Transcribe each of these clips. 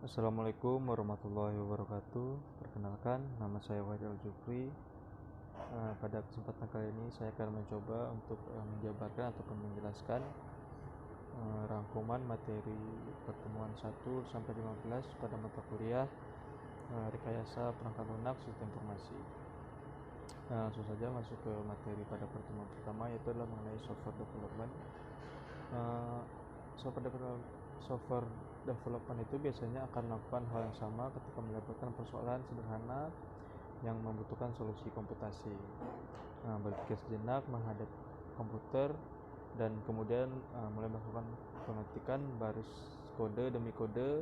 Assalamualaikum warahmatullahi wabarakatuh. Perkenalkan, nama saya Wahid Al-Jufri. Pada kesempatan kali ini saya akan mencoba untuk menjabarkan ataupun menjelaskan rangkuman materi pertemuan 1 sampai 15 pada mata kuliah rekayasa perangkat lunak sistem informasi. Langsung saja masuk ke materi pada pertemuan pertama, yaitu adalah mengenai software development. Software development itu biasanya akan melakukan hal yang sama ketika mendapatkan persoalan sederhana yang membutuhkan solusi komputasi. Berpikir sejenak menghadap komputer dan kemudian mulai melakukan pengetikan baris kode demi kode.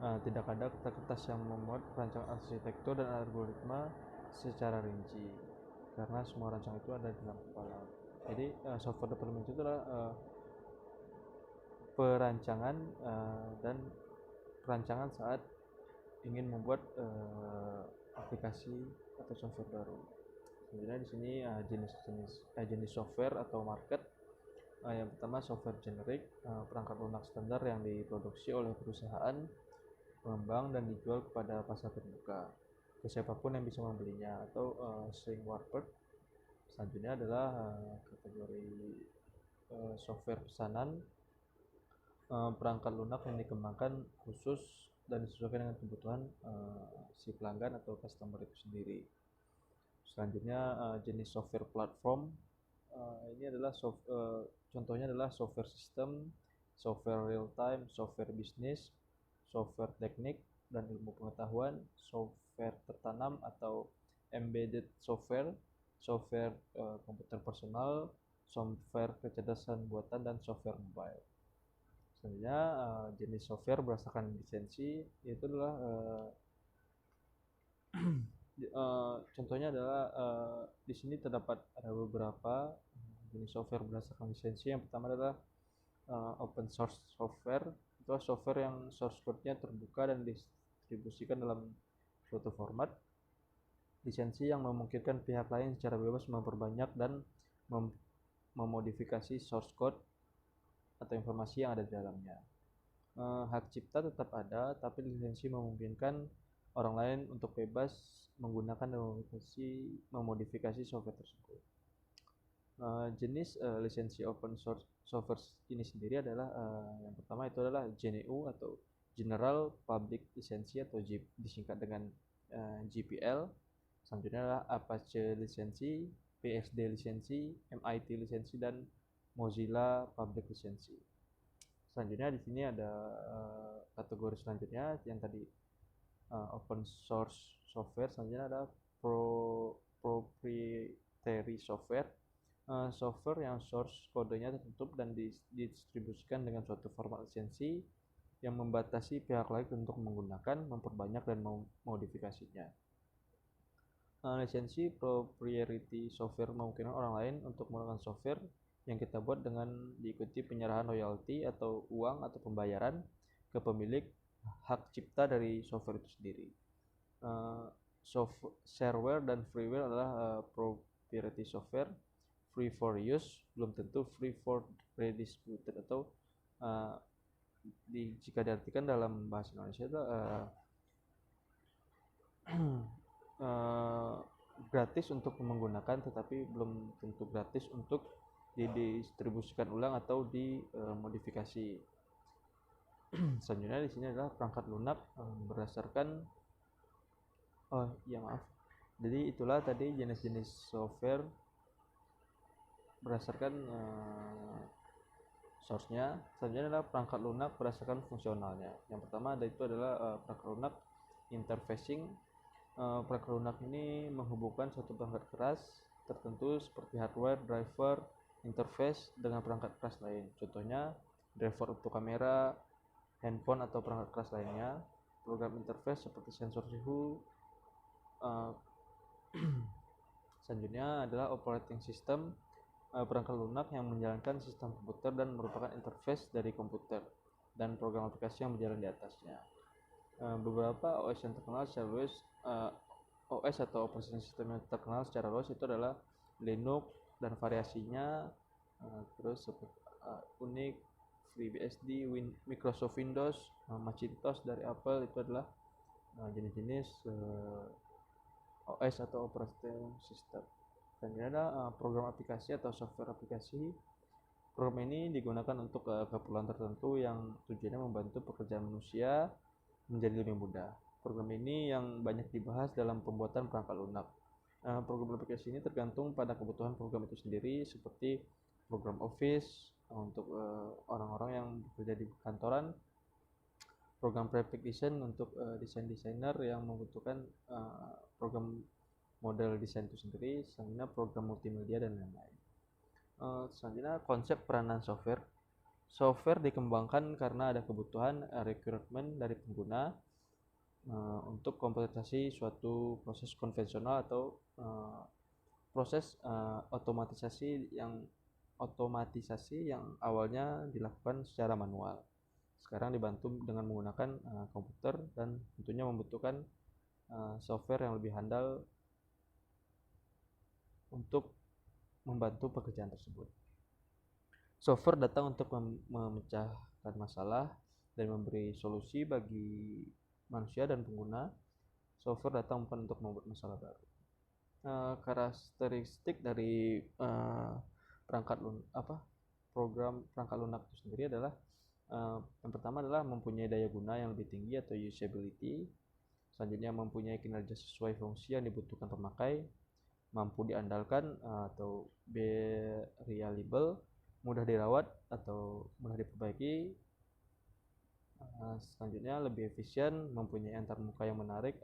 Tidak ada kertas yang memuat rancangan arsitektur dan algoritma secara rinci, karena semua rancangan itu ada di dalam kepala. Jadi software development itu adalah perancangan dan perancangan saat ingin membuat aplikasi atau software baru. Sebenarnya di sini jenis software atau market. Yang pertama software generic, perangkat lunak standar yang diproduksi oleh perusahaan pengembang dan dijual kepada pasar terbuka ke siapapun yang bisa membelinya, atau swing warped. Selanjutnya adalah kategori software pesanan, perangkat lunak yang dikembangkan khusus dan disesuaikan dengan kebutuhan si pelanggan atau customer itu sendiri. Selanjutnya jenis software platform. Ini adalah contohnya adalah software system, software real time, software bisnis, software teknik dan ilmu pengetahuan, software tertanam atau embedded software, software komputer personal, software kecerdasan buatan, dan software mobile. Selanjutnya jenis software berdasarkan lisensi, yaitu adalah contohnya adalah di sini terdapat ada beberapa jenis software berdasarkan lisensi. Yang pertama adalah open source software. Itu software yang source code-nya terbuka dan distribusikan dalam suatu format. Lisensi yang memungkinkan pihak lain secara bebas memperbanyak dan memodifikasi source code atau informasi yang ada di dalamnya. Hak cipta tetap ada, tapi lisensi memungkinkan orang lain untuk bebas menggunakan dan memodifikasi software tersebut. Jenis lisensi open source software ini sendiri adalah yang pertama itu adalah GNU atau General Public License atau disingkat dengan GPL. Selanjutnya adalah Apache lisensi, PSD lisensi, MIT lisensi, dan Mozilla Public lisensi. Selanjutnya di sini ada kategori selanjutnya yang tadi open source software. Selanjutnya ada proprietary software, software yang source kodenya tertutup dan didistribusikan dengan suatu format lisensi yang membatasi pihak lain untuk menggunakan, memperbanyak, dan memodifikasinya. Lisensi proprietary software memungkinkan orang lain untuk menggunakan software yang kita buat dengan diikuti penyerahan royalti atau uang atau pembayaran ke pemilik hak cipta dari software itu sendiri. Shareware dan freeware adalah proprietary software. Free for use belum tentu free for redistributed, atau jika diartikan dalam bahasa Indonesia itu gratis untuk menggunakan, tetapi belum tentu gratis untuk didistribusikan ulang atau dimodifikasi. Selanjutnya di sini adalah perangkat lunak berdasarkan jadi itulah tadi jenis-jenis software berdasarkan source-nya. Selanjutnya adalah perangkat lunak berdasarkan fungsionalnya. Yang pertama adalah perangkat lunak interfacing. Perangkat lunak ini menghubungkan suatu perangkat keras tertentu seperti hardware, driver, interface dengan perangkat keras lain. Contohnya driver untuk kamera, handphone, atau perangkat keras lainnya. Program interface seperti sensor suhu. Selanjutnya adalah operating system, perangkat lunak yang menjalankan sistem komputer dan merupakan interface dari komputer dan program aplikasi yang berjalan di atasnya. Beberapa OS yang terkenal secara luas, OS atau operating system yang terkenal secara luas itu adalah Linux dan variasinya, terus Unix, FreeBSD, Microsoft Windows, Macintosh dari Apple itu adalah jenis-jenis OS atau operating system. Dan ini ada program aplikasi atau software aplikasi. Program ini digunakan untuk keperluan tertentu yang tujuannya membantu pekerjaan manusia menjadi lebih mudah. Program ini yang banyak dibahas dalam pembuatan perangkat lunak. Program aplikasi ini tergantung pada kebutuhan program itu sendiri, seperti program Office untuk orang-orang yang bekerja di kantoran, program graphic design untuk desainer yang membutuhkan program model desain itu sendiri, selanjutnya program multimedia dan lain-lain. Selanjutnya konsep peranan software. Software dikembangkan karena ada kebutuhan requirement dari pengguna untuk komplementasi suatu proses konvensional atau proses otomatisasi yang awalnya dilakukan secara manual. Sekarang dibantu dengan menggunakan komputer dan tentunya membutuhkan software yang lebih handal untuk membantu pekerjaan tersebut. Software datang untuk memecahkan masalah dan memberi solusi bagi manusia dan pengguna. Software datang bukan untuk membuat masalah baru. Karakteristik dari program perangkat lunak itu sendiri adalah yang pertama adalah mempunyai daya guna yang lebih tinggi atau usability. Selanjutnya mempunyai kinerja sesuai fungsi yang dibutuhkan pemakai, mampu diandalkan atau reliable, mudah dirawat atau mudah diperbaiki. Selanjutnya lebih efisien, mempunyai antarmuka yang menarik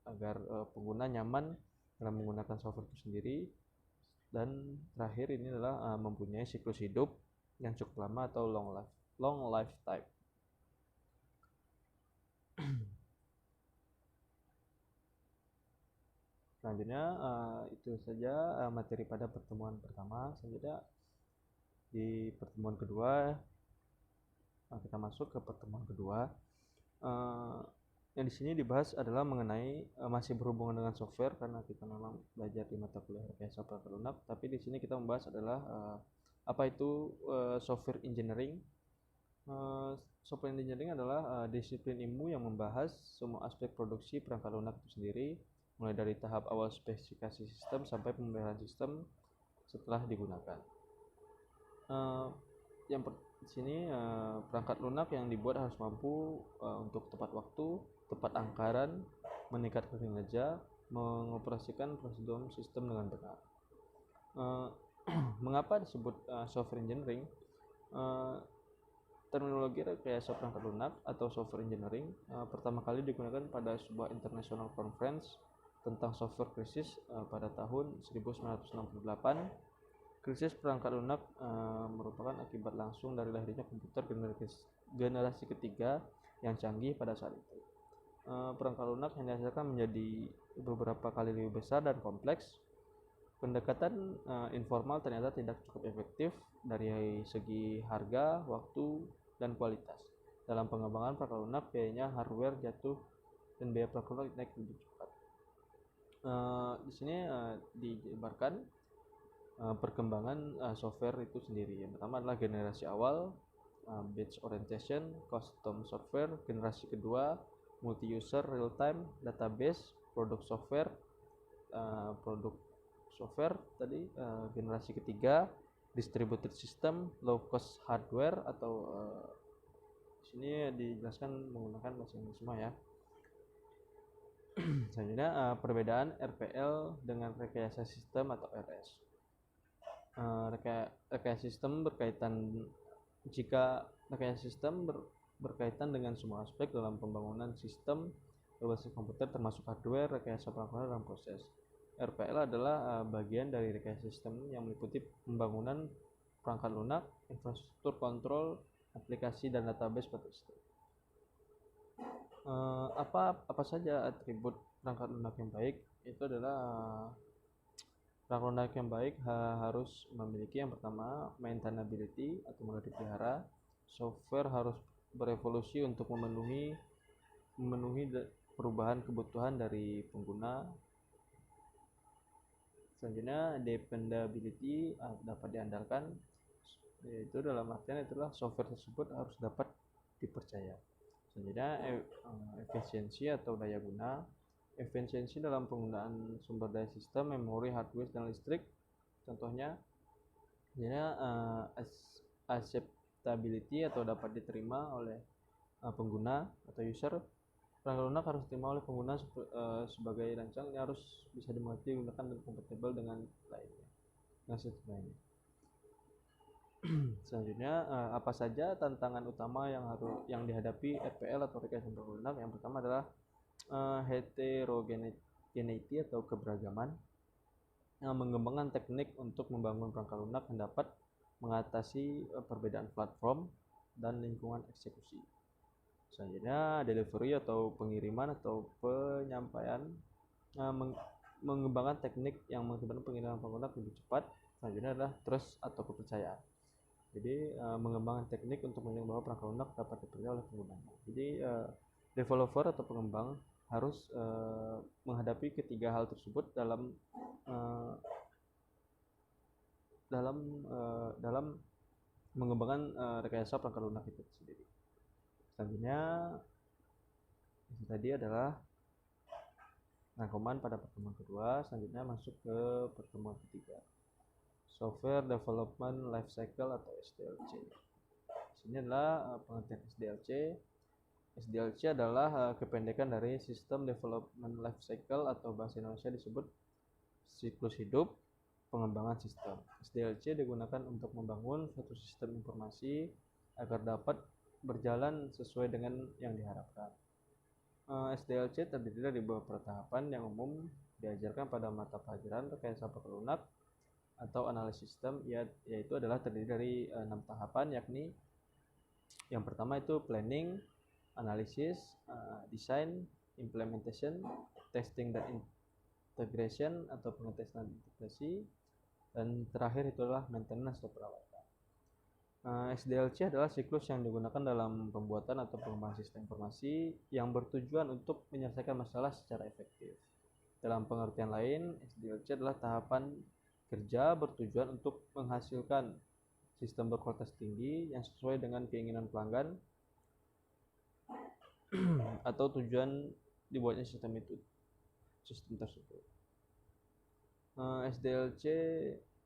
agar pengguna nyaman dalam menggunakan software itu sendiri. Dan terakhir ini adalah mempunyai siklus hidup yang cukup lama atau long lifetime. Selanjutnya itu saja materi pada pertemuan pertama. Selanjutnya di pertemuan kedua kita masuk ke pertemuan kedua. Yang di sini dibahas adalah mengenai masih berhubungan dengan software karena kita memang belajar di mata kuliah rekayasa perangkat lunak. Tapi di sini kita membahas adalah apa itu software engineering. Software engineering adalah disiplin ilmu yang membahas semua aspek produksi perangkat lunak itu sendiri, mulai dari tahap awal spesifikasi sistem sampai pemeliharaan sistem setelah digunakan. Di sini perangkat lunak yang dibuat harus mampu untuk tepat waktu, tepat anggaran, meningkatkan kinerja, mengoperasikan prosedur sistem dengan benar. Mengapa disebut software engineering? Terminologi rekayasa perangkat lunak atau software engineering pertama kali digunakan pada sebuah international conference tentang software krisis pada tahun 1968. Krisis perangkat lunak merupakan akibat langsung dari lahirnya komputer generasi ketiga yang canggih pada saat itu. Perangkat lunak yang dihasilkan menjadi beberapa kali lebih besar dan kompleks. Pendekatan informal ternyata tidak cukup efektif dari segi harga, waktu, dan kualitas. Dalam pengembangan perangkat lunak, biayanya hardware jatuh dan biaya perangkat lunak naik lebih cepat. Di sini dijabarkan perkembangan software itu sendiri. Yang pertama adalah generasi awal, batch orientation, custom software. Generasi kedua, multi user, real time, database, produk software. Tadi generasi ketiga, distributed system, low cost hardware atau di sini dijelaskan menggunakan bahasa Inggris semua ya. Selanjutnya perbedaan RPL dengan rekayasa sistem atau RS. Rekayasa sistem berkaitan dengan semua aspek dalam pembangunan sistem berbasis komputer termasuk hardware, rekayasa perangkat dan proses. RPL adalah bagian dari rekayasa sistem yang meliputi pembangunan perangkat lunak, infrastruktur kontrol, aplikasi dan database pada sistem. Apa saja atribut perangkat lunak yang baik? Itu adalah perangkat lunak yang baik harus memiliki yang pertama maintainability atau mudah dipelihara. Software harus berevolusi untuk memenuhi perubahan kebutuhan dari pengguna. Selanjutnya dependability dapat diandalkan. yaitu dalam artian itulah software tersebut harus dapat dipercaya. Selanjutnya efisiensi atau daya guna. Efisiensi dalam penggunaan sumber daya sistem, memori, hardware, dan listrik. Contohnya acceptability atau dapat diterima oleh pengguna atau user. Perangkat lunak harus diterima oleh pengguna sebagai rancang, ini harus bisa dimengerti, digunakan, dan kompatibel dengan lainnya. Selanjutnya, apa saja tantangan utama yang dihadapi RPL atau rekayasa perangkat lunak? Yang pertama adalah heterogeneity atau keberagaman. Mengembangkan teknik untuk membangun perangkat lunak yang dapat mengatasi perbedaan platform dan lingkungan eksekusi. Selanjutnya, delivery atau pengiriman atau penyampaian. Mengembangkan teknik yang mengakibatkan pengiriman perangkat lunak lebih cepat. Selanjutnya adalah trust atau kepercayaan. Jadi mengembangkan teknik untuk menjamin bahwa perangkat lunak dapat dipercaya oleh penggunanya. Jadi developer atau pengembang harus menghadapi ketiga hal tersebut dalam mengembangkan rekayasa perangkat lunak itu sendiri. Selanjutnya, itu tadi adalah rangkuman pada pertemuan kedua. Selanjutnya masuk ke pertemuan ketiga, Software Development Lifecycle atau SDLC. Ini adalah pengertian SDLC. SDLC adalah kependekan dari System Development Lifecycle atau bahasa Indonesia disebut siklus hidup pengembangan sistem. SDLC digunakan untuk membangun suatu sistem informasi agar dapat berjalan sesuai dengan yang diharapkan. SDLC terdiri dari beberapa tahapan yang umum diajarkan pada mata pelajaran rekayasa perangkat lunak atau analisis sistem, yaitu adalah terdiri dari 6 tahapan, yakni yang pertama itu planning, analisis, design, implementation, testing dan integration atau pengetesan integrasi, dan terakhir itu adalah maintenance atau perawatan. SDLC adalah siklus yang digunakan dalam pembuatan atau pengembangan sistem informasi yang bertujuan untuk menyelesaikan masalah secara efektif. Dalam pengertian lain, SDLC adalah tahapan kerja bertujuan untuk menghasilkan sistem berkualitas tinggi yang sesuai dengan keinginan pelanggan atau tujuan dibuatnya sistem tersebut. SDLC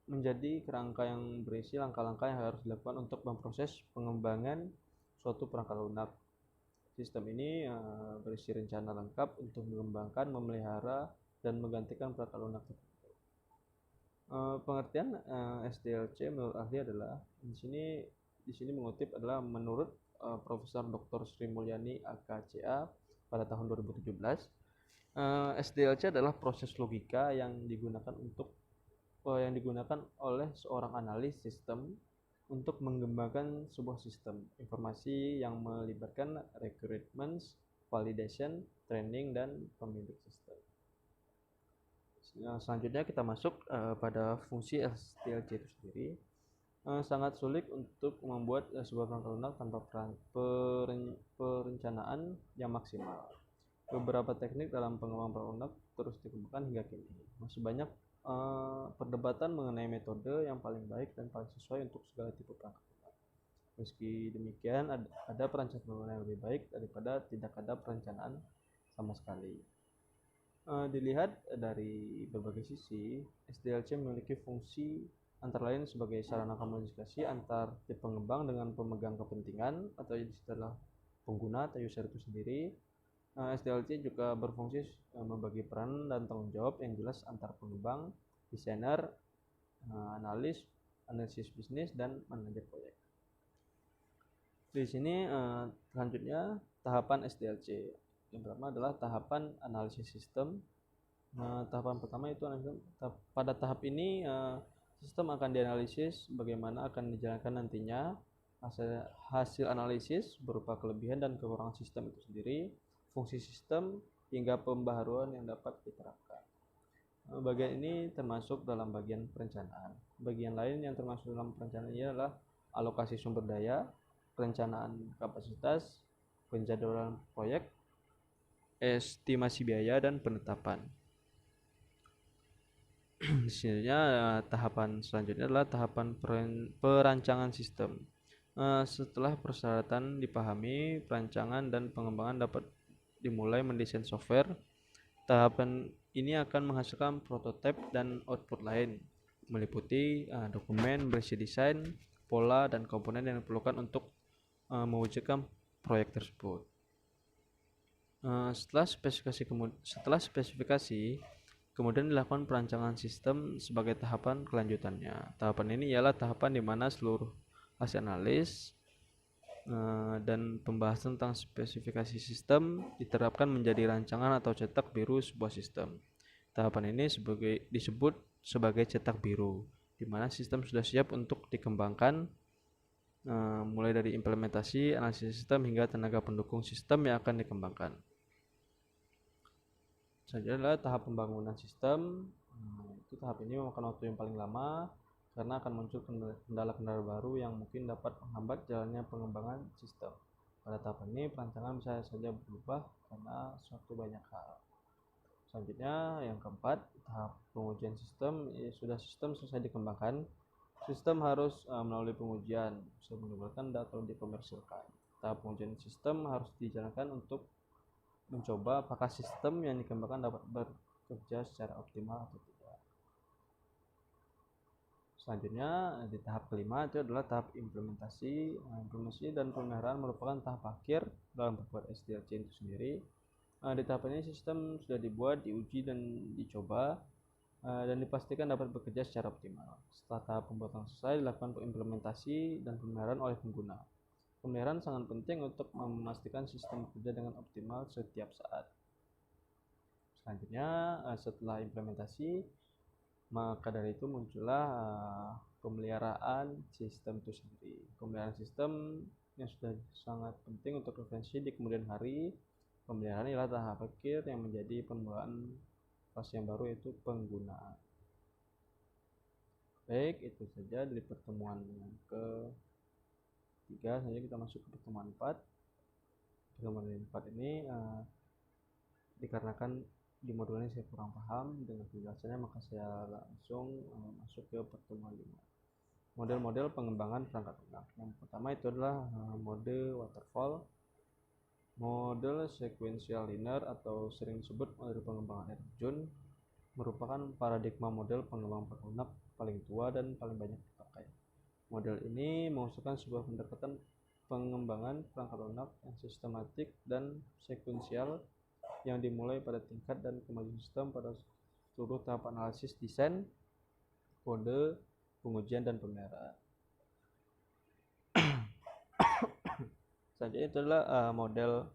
menjadi kerangka yang berisi langkah-langkah yang harus dilakukan untuk memproses pengembangan suatu perangkat lunak. Sistem ini berisi rencana lengkap untuk mengembangkan, memelihara, dan menggantikan perangkat lunak tertentu. Pengertian SDLC menurut ahli adalah di sini mengutip adalah menurut Profesor Dr. Sri Mulyani AKCA pada tahun 2017. SDLC adalah proses logika yang digunakan oleh seorang analis sistem untuk mengembangkan sebuah sistem informasi yang melibatkan requirements, validation, training, dan pemilik sistem. Selanjutnya kita masuk pada fungsi SDLC itu sendiri. Sangat sulit untuk membuat sebuah perangkat lunak tanpa perencanaan yang maksimal. Beberapa teknik dalam pengembangan perangkat lunak terus dikembangkan hingga kini. Masih banyak perdebatan mengenai metode yang paling baik dan paling sesuai untuk segala tipe perangkat lunak. Meski demikian, ada perencanaan yang lebih baik daripada tidak ada perencanaan sama sekali. Dilihat dari berbagai sisi, SDLC memiliki fungsi antara lain sebagai sarana komunikasi antar tim pengembang dengan pemegang kepentingan atau istilah pengguna atau user itu sendiri. SDLC juga berfungsi membagi peran dan tanggung jawab yang jelas antar pengembang, desainer, analisis bisnis, dan manajer proyek. Di sini selanjutnya tahapan SDLC. Yang pertama adalah tahapan analisis sistem. Tahapan pertama itu pada tahap ini sistem akan dianalisis bagaimana akan dijalankan nantinya. Hasil analisis berupa kelebihan dan kekurangan sistem itu sendiri, fungsi sistem, hingga pembaharuan yang dapat diterapkan. Bagian ini termasuk dalam bagian perencanaan. Bagian lain yang termasuk dalam perencanaan ini adalah alokasi sumber daya, perencanaan kapasitas, penjadwalan proyek, estimasi biaya, dan penetapan. tahapan selanjutnya adalah tahapan perancangan sistem. Setelah persyaratan dipahami, perancangan dan pengembangan dapat dimulai mendesain software. Tahapan ini akan menghasilkan prototipe dan output lain, meliputi dokumen berisi desain, pola, dan komponen yang diperlukan untuk mewujudkan proyek tersebut. Setelah spesifikasi, kemudian dilakukan perancangan sistem sebagai tahapan kelanjutannya. Tahapan ini ialah tahapan di mana seluruh hasil analis dan pembahasan tentang spesifikasi sistem diterapkan menjadi rancangan atau cetak biru sebuah sistem. Tahapan ini disebut sebagai cetak biru, di mana sistem sudah siap untuk dikembangkan, mulai dari implementasi, analisis sistem, hingga tenaga pendukung sistem yang akan dikembangkan. Selanjutnya adalah tahap pembangunan sistem. Itu tahap ini memakan waktu yang paling lama karena akan muncul kendala-kendala baru yang mungkin dapat menghambat jalannya pengembangan sistem. Pada tahap ini perancangan bisa saja berubah karena suatu banyak hal. Selanjutnya yang keempat, tahap pengujian sistem. Sistem selesai dikembangkan, sistem harus melalui pengujian sebelum digunakan atau dikomersilkan. Tahap pengujian sistem harus dijalankan untuk mencoba apakah sistem yang dikembangkan dapat bekerja secara optimal atau tidak. Selanjutnya di tahap kelima itu adalah tahap implementasi. Implementasi dan pemeliharaan merupakan tahap akhir dalam membuat SDLC itu sendiri. Di tahap ini sistem sudah dibuat, diuji, dan dicoba, dan dipastikan dapat bekerja secara optimal. Setelah tahap pembuatan selesai, dilakukan implementasi dan pemeliharaan oleh pengguna. Pemeliharaan sangat penting untuk memastikan sistem bekerja dengan optimal setiap saat. Selanjutnya, setelah implementasi, maka dari itu muncullah pemeliharaan sistem itu sendiri. Pemeliharaan sistem yang sudah sangat penting untuk referensi di kemudian hari. Pemeliharaan ialah tahap akhir yang menjadi permulaan fase yang baru, yaitu penggunaan. Baik, itu saja dari pertemuan ke 3. Selanjutnya kita masuk ke pertemuan 4. Pertemuan 4 ini dikarenakan di modul ini saya kurang paham dengan penjelasannya, maka saya langsung masuk ke pertemuan 5. Model-model pengembangan perangkat lunak. Yang pertama itu adalah mode waterfall, model sequential linear atau sering disebut model pengembangan air terjun, merupakan paradigma model pengembangan perangkat lunak paling tua dan paling banyak dipakai. Model ini mengusulkan sebuah pendekatan pengembangan perangkat lunak yang sistematik dan sekuensial yang dimulai pada tingkat dan kemajuan sistem pada seluruh tahap analisis, desain, kode, pengujian, dan pemeliharaan. Selanjutnya itu adalah model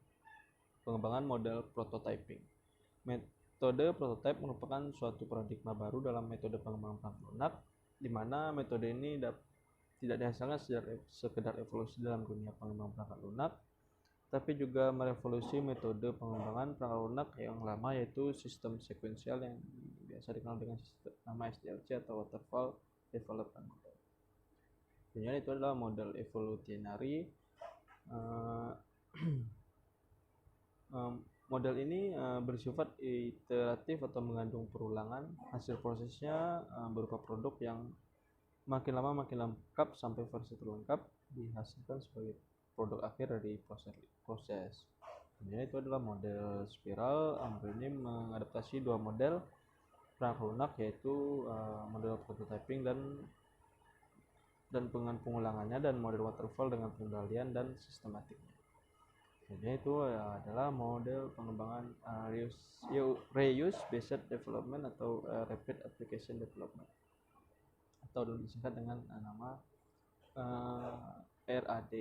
pengembangan model prototyping. Metode prototype merupakan suatu paradigma baru dalam metode pengembangan perangkat lunak, di mana metode ini tidak dihasilkan sekedar evolusi dalam dunia pengembangan perangkat lunak, tapi juga merevolusi metode pengembangan perangkat lunak yang lama, yaitu sistem sekuensial yang biasa dikenal dengan nama SDLC atau Waterfall Development Model. Kemudian itu adalah model evolutionary. Model ini bersifat iteratif atau mengandung perulangan. Hasil prosesnya berupa produk yang makin lama makin lengkap sampai versi terlengkap dihasilkan sebagai produk akhir dari proses. Kemudian itu adalah model spiral. Model ini mengadaptasi dua model perangkat lunak, yaitu model prototyping dan pengulangannya, dan model waterfall dengan pengendalian dan sistematiknya. Kemudian itu adalah model pengembangan reuse based development atau rapid application development, atau disingkat dengan nama RAD.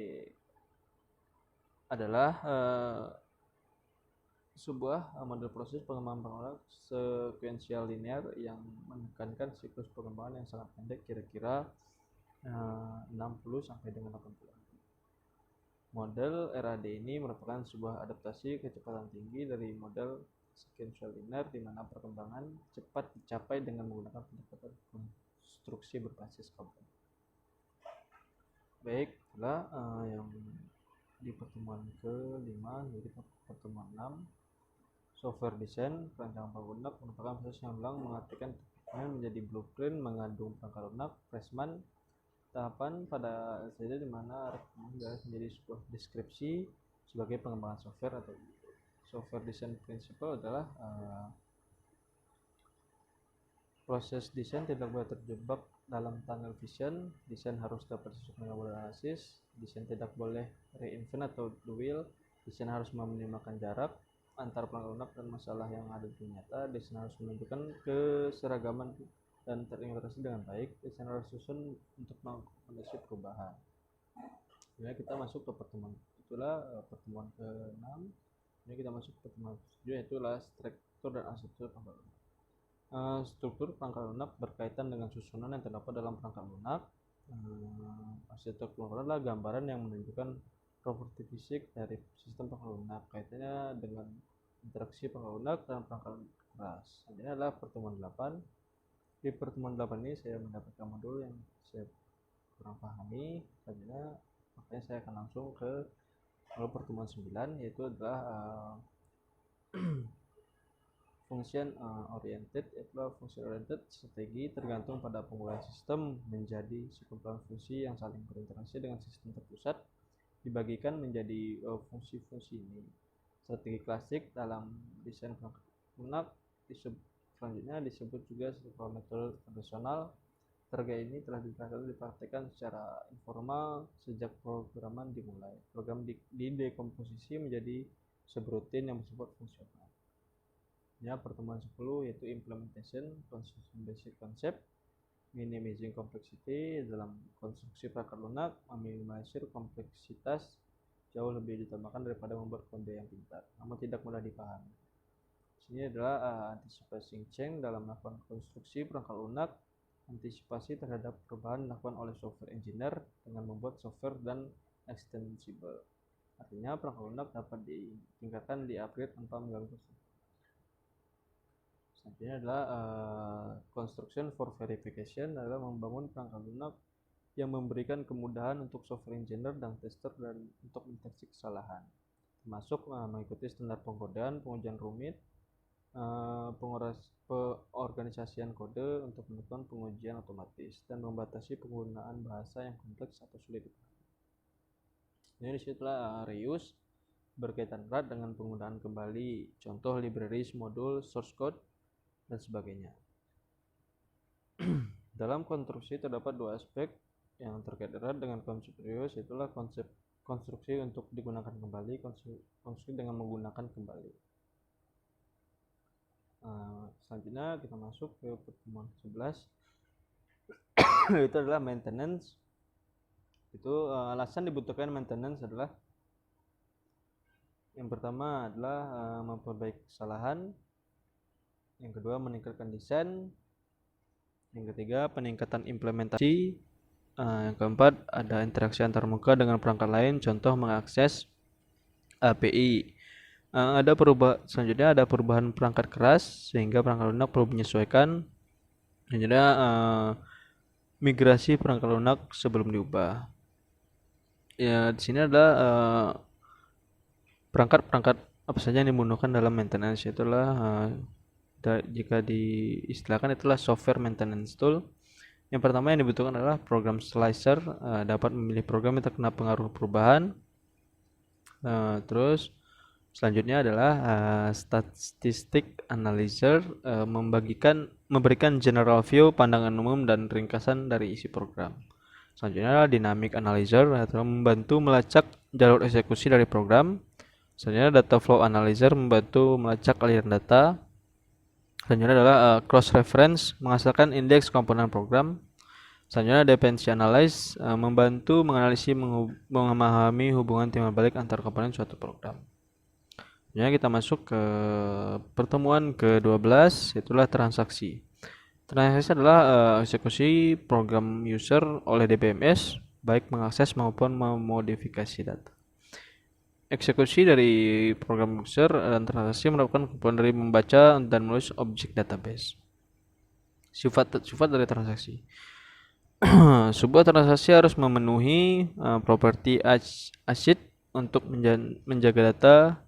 Adalah sebuah model proses pengembangan pengulangan sekuensial linear yang menekankan siklus pengembangan yang sangat pendek, kira-kira 60 sampai dengan 80. Model RAD ini merupakan sebuah adaptasi kecepatan tinggi dari model sequential linear, di mana perkembangan cepat dicapai dengan menggunakan pendekatan konstruksi berbasis komponen. Baik, itulah yang di pertemuan ke-5. Jadi pertemuan 6, software design perancangan perangkat lunak merupakan proses yang ulang mengartikan menjadi blueprint mengandung perangkat lunak Pressman. Tahapan pada saja di mana menjadi sebuah deskripsi sebagai pengembangan software atau software design principle adalah proses desain tidak boleh terjebak dalam tunnel vision. Desain harus dapat sesuai dengan model analisis. Desain tidak boleh reinvent atau the wheel. Desain harus meminimalkan jarak antar perangkat lunak dan masalah yang ada di nyata. Desain harus menunjukkan keseragaman dan terintegrasi dengan baik. Desain harus susun untuk mengakomodasi perubahan. Jadi kita masuk ke pertemuan, itulah pertemuan ke-6. Ini kita masuk ke pertemuan ke-7, yaitu struktur dan arsitektur perangkat lunak. Struktur perangkat lunak berkaitan dengan susunan yang terdapat dalam perangkat lunak. Arsitektur perangkat lunak adalah gambaran yang menunjukkan properti fisik dari sistem perangkat lunak, kaitannya dengan interaksi perangkat lunak dan perangkat keras. Ini adalah pertemuan 8. Di pertemuan 8 ini saya mendapatkan modul yang saya kurang pahami, makanya saya akan langsung ke pertemuan 9, yaitu adalah function oriented. Function oriented strategi tergantung pada penggunaan sistem menjadi sekumpulan fungsi yang saling berinteraksi dengan sistem terpusat, dibagikan menjadi fungsi-fungsi ini. Strategi klasik dalam desain perangkat lunak selanjutnya disebut juga sebuah metode tradisional. Strategi ini telah dipraktikkan secara informal sejak programan dimulai. Program didekomposisi menjadi subrutin yang bersifat fungsional. Ya, pertemuan 10 yaitu implementation basic concept, minimizing complexity. Dalam konstruksi perangkat lunak, meminimalisir kompleksitas jauh lebih ditambahkan daripada membuat kode yang pintar namun tidak mudah dipahami. Ini adalah anticipation change dalam melakukan konstruksi perangkat lunak. Antisipasi terhadap perubahan dilakukan oleh software engineer dengan membuat software dan extensible. Artinya perangkat lunak dapat ditingkatkan, di-upgrade tanpa mengganggu. Selanjutnya adalah construction for verification, adalah membangun perangkat lunak yang memberikan kemudahan untuk software engineer dan tester dan untuk mendeteksi kesalahan, termasuk mengikuti standar pengkodean, pengujian rumit, pengorganisasian kode untuk melakukan pengujian otomatis, dan membatasi penggunaan bahasa yang kompleks atau sulit dipahami. Jadi disitulah reuse berkaitan erat dengan penggunaan kembali, contoh libraries, modul, source code, dan sebagainya. Dalam konstruksi terdapat dua aspek yang terkait erat dengan konsep reuse, itulah konsep konstruksi untuk digunakan kembali, konstruksi dengan menggunakan kembali. Selanjutnya kita masuk ke pertemuan 11 itu adalah maintenance. Itu alasan dibutuhkan maintenance adalah yang pertama adalah memperbaiki kesalahan, yang kedua meningkatkan desain, yang ketiga peningkatan implementasi, yang keempat ada interaksi antar muka dengan perangkat lain, contoh mengakses API. Selanjutnya ada perubahan perangkat keras sehingga perangkat lunak perlu menyesuaikan. Selanjutnya migrasi perangkat lunak sebelum diubah. Ya, di sini ada perangkat-perangkat apa saja yang dibutuhkan dalam maintenance, itulah jika diistilahkan itulah software maintenance tool. Yang pertama yang dibutuhkan adalah program slicer, dapat memilih program yang terkena pengaruh perubahan. Terus selanjutnya adalah statistic analyzer, memberikan general view, pandangan umum dan ringkasan dari isi program. Selanjutnya adalah dynamic analyzer, atau membantu melacak jalur eksekusi dari program. Selanjutnya data flow analyzer, membantu melacak aliran data. Selanjutnya adalah cross reference, menghasilkan indeks komponen program. Selanjutnya dependency analyze, membantu menganalisis memahami hubungan timbal balik antar komponen suatu program. Ya, kita masuk ke pertemuan ke-12, itulah transaksi. Transaksi adalah eksekusi program user oleh DBMS, baik mengakses maupun memodifikasi data. Eksekusi dari program user dan transaksi merupakan kumpulan dari membaca dan menulis objek database. Sifat dari transaksi. Sebuah transaksi harus memenuhi properti ACID untuk menjaga data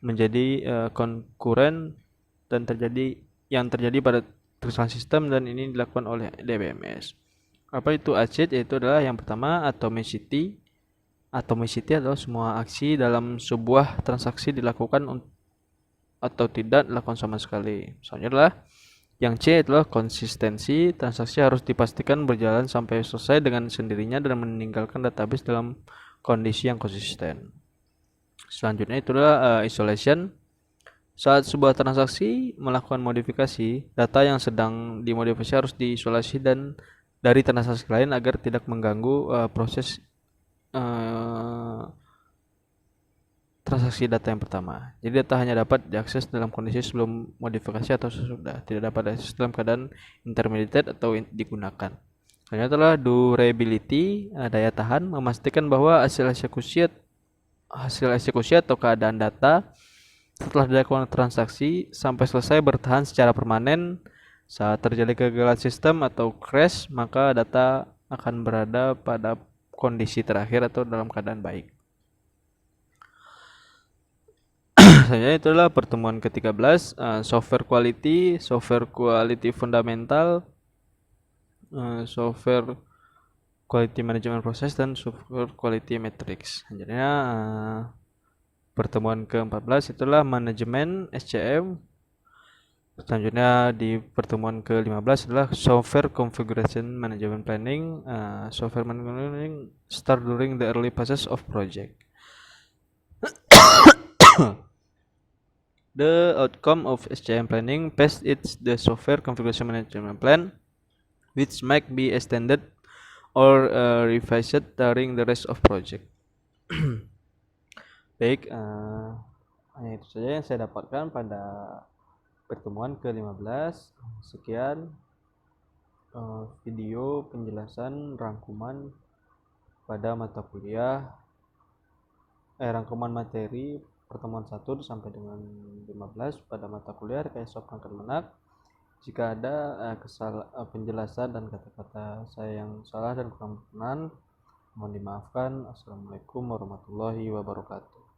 menjadi konkuren dan terjadi pada Electrical System, dan ini dilakukan oleh DBMS. Apa itu ACID? Yaitu adalah yang pertama atomicity. Atomicity adalah semua aksi dalam sebuah transaksi dilakukan atau tidak dilakukan sama sekali. Misalnya adalah yang C adalah konsistensi. Transaksi harus dipastikan berjalan sampai selesai dengan sendirinya dan meninggalkan database dalam kondisi yang konsisten. Selanjutnya itulah isolation. Saat sebuah transaksi melakukan modifikasi, data yang sedang dimodifikasi harus diisolasi dan dari transaksi lain agar tidak mengganggu proses transaksi data yang pertama. Jadi data hanya dapat diakses dalam kondisi sebelum modifikasi atau sesudah, tidak dapat diakses dalam keadaan intermediate atau digunakan. Selanjutnya adalah durability, daya tahan, memastikan bahwa hasil eksekusi atau keadaan data setelah dilakukan transaksi sampai selesai bertahan secara permanen. Saat terjadi kegagalan sistem atau crash, maka data akan berada pada kondisi terakhir atau dalam keadaan baik. Selanjutnya itulah pertemuan ke-13, software quality fundamental, software quality management process, dan software quality metrics. Selanjutnya pertemuan ke-14 itulah manajemen SCM. Selanjutnya di pertemuan ke-15 adalah software configuration management planning. Software management planning start during the early phases of project. The outcome of SCM planning phase is the software configuration management plan, which might be extended or revised during the rest of project. Baik, hanya itu saja yang saya dapatkan pada pertemuan ke-15. Sekian video penjelasan rangkuman pada mata kuliah rangkuman materi pertemuan 1 sampai dengan 15 pada mata kuliah Rekayasa Perangkat Lunak. Jika ada penjelasan dan kata-kata saya yang salah dan kurang berkenan, mohon dimaafkan. Assalamualaikum warahmatullahi wabarakatuh.